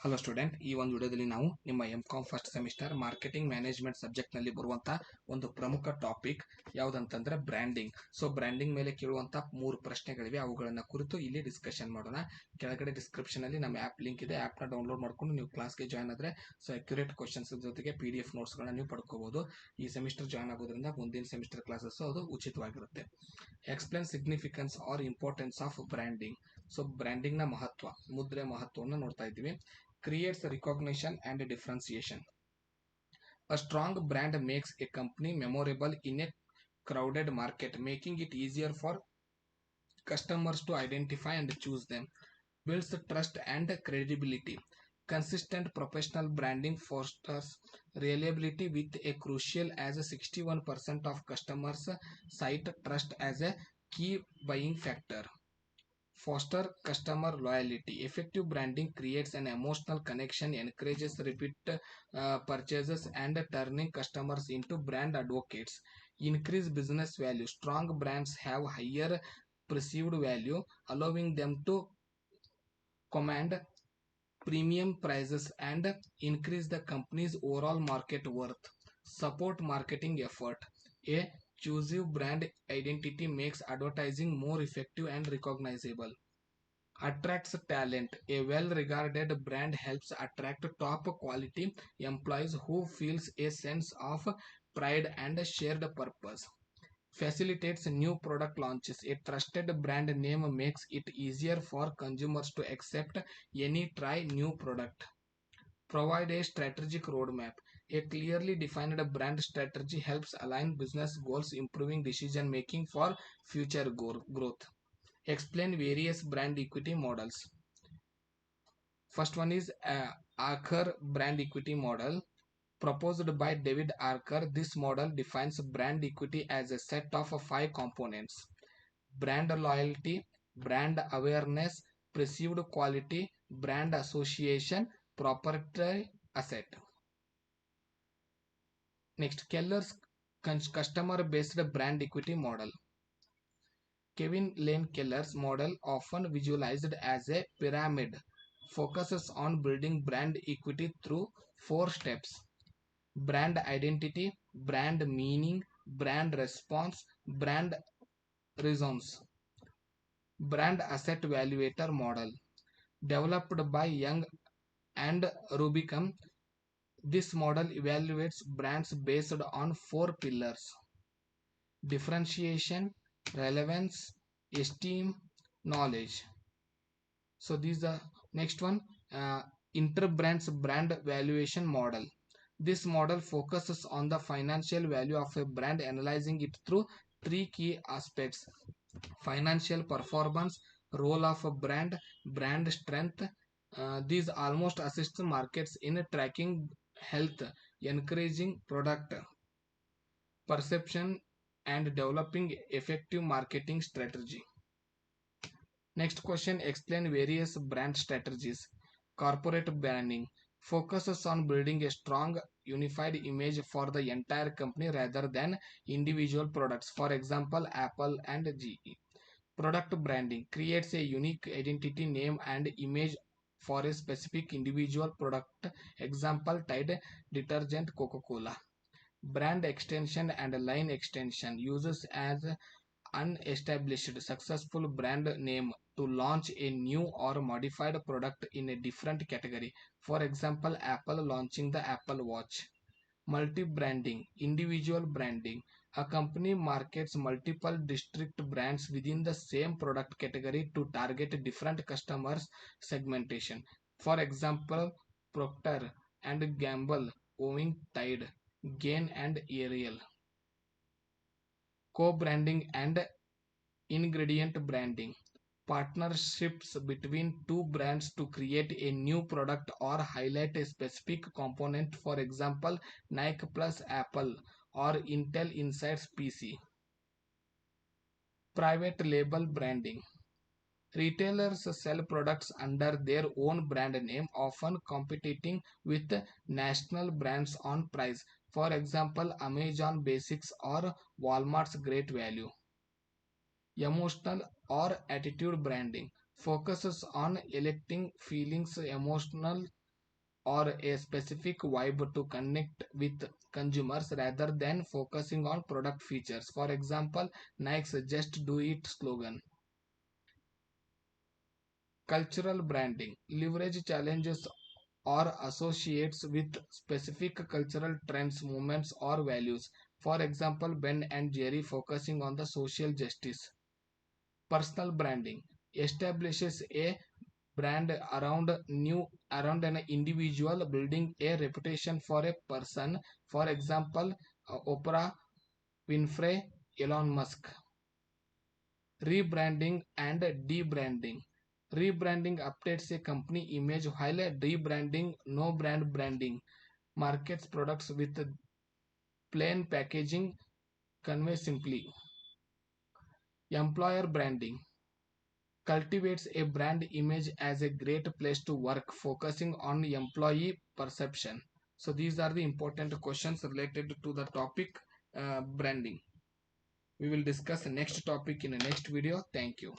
Hello student, ಈ ಒಂದು ವಿಡಿಯೋದಲ್ಲಿ ನಾವು ನಿಮ್ಮ M Com first semester marketing management subject ನಲ್ಲಿ ಬರುವಂತ ಒಂದು ಪ್ರಮುಖ ಟಾಪಿಕ್ ಯಾವುದಂತಂದ್ರೆ ಬ್ರ್ಯಾಂಡಿಂಗ್. ಸೊ ಬ್ರ್ಯಾಂಡಿಂಗ್ ಮೇಲೆ ಕೇಳುವಂತ 3 ಪ್ರಶ್ನೆಗಳಿವೆ, ಅವುಗಳನ್ನ ಕುರಿತು ಇಲ್ಲಿ ಡಿಸ್ಕಷನ್ ಮಾಡೋಣ. ಕೆಳಗಡೆ ಡಿಸ್ಕ್ರಿಪ್ಷನ್ ಅಲ್ಲಿ ನಮ್ಮ ಆಪ್ ಲಿಂಕ್ ಇದೆ, ಆಪ್ ನ ಡೌನ್ಲೋಡ್ ಮಾಡ್ಕೊಂಡು ನೀವು ಕ್ಲಾಸ್ಗೆ ಜಾಯ್ನ್ ಆದ್ರೆ ಸೊ ಅಕ್ಯುರೇಟ್ ಕ್ವಶನ್ಸ್ ಜೊತೆಗೆ PDF ನೋಟ್ಸ್ ಗಳನ್ನ ನೀವು ಪಡ್ಕೋಬಹುದು. ಈ ಸೆಮಿಸ್ಟರ್ ಜಾಯ್ನ್ ಆಗೋದ್ರಿಂದ ಮುಂದಿನ ಸೆಮಿಸ್ಟರ್ ಕ್ಲಾಸಸ್ ಅದು ಉಚಿತವಾಗಿರುತ್ತೆ. Explain significance or importance of branding. So branding ನ ಮಹತ್ವ, ಮುದ್ರೆ ಮಹತ್ವವನ್ನು ನೋಡ್ತಾ ಇದ್ದೀವಿ. Creates recognition and differentiation. A strong brand makes a company memorable in a crowded market, making it easier for customers to identify and choose them. Builds trust and credibility. Consistent professional branding fosters reliability with a crucial as 61% of customers cite trust as a key buying factor. Foster customer loyalty. Effective branding creates an emotional connection, encourages repeat purchases, and turning customers into brand advocates. Increase business value. Strong brands have higher perceived value, allowing them to command premium prices and increase the company's overall market worth. Support marketing effort. A choosive brand identity makes advertising more effective and recognizable. Attracts talent. A well-regarded brand helps attract top quality employees who feels a sense of pride and shared purpose. Facilitates new product launches. A trusted brand name makes it easier for consumers to accept any try new product. Provide a strategic roadmap. A clearly defined brand strategy helps align business goals, improving decision making for future growth. Explain various brand equity models. First one is Archer brand equity model. Proposed by David Archer, this model defines brand equity as a set of 5 components: brand loyalty, brand awareness, perceived quality, brand association, proprietary asset. Next, Keller's customer based brand equity model. Kevin Lane Keller's model, often visualized as a pyramid, focuses on building brand equity through 4 steps: brand identity, brand meaning, brand response, brand resonance. Brand asset valuator model, developed by Young and Rubicam, this model evaluates brands based on 4 pillars: differentiation, relevance, esteem, knowledge. So these are next one, Interbrands brand valuation model. This model focuses on the financial value of a brand, analyzing it through 3 key aspects: financial performance, role of a brand, brand strength. These almost assist markets in tracking health, encouraging product perception, and developing effective marketing strategy. Next question, explain various brand strategies. Corporate branding focuses on building a strong unified image for the entire company rather than individual products, for example Apple and GE. Product branding creates a unique identity, name and image for a specific individual product, example Tide detergent, Coca-Cola. Brand extension and line extension uses as unestablished successful brand name to launch a new or modified product in a different category, for example Apple launching the Apple Watch. Multi-branding, individual branding. A company markets multiple distinct brands within the same product category to target different customers segmentation, for example Procter and Gamble owning Tide, Gain and Ariel. Co-branding and ingredient branding, partnerships between 2 brands to create a new product or highlight a specific component, for example Nike plus Apple or Intel Insights PC. Private label branding, retailers sell products under their own brand name, often competing with national brands on price, for example Amazon Basics or Walmart's Great Value. Emotional or attitude branding focuses on electing feelings, emotional or a specific vibe to connect with consumers rather than focusing on product features. For example, Nike's Just Do It slogan. Cultural branding leverage challenges or associates with specific cultural trends, movements, or values. For example, Ben and Jerry focusing on the social justice. Personal branding establishes a brand around an individual, building a reputation for a person. For example, Oprah Winfrey, Elon Musk. Rebranding and debranding. Rebranding updates a company image, while debranding, no brand branding, markets products with plain packaging. Convey simply. Employer branding cultivates a brand image as a great place to work, focusing on employee perception. So these are the important questions related to the topic branding. We will discuss the next topic in the next video. Thank you.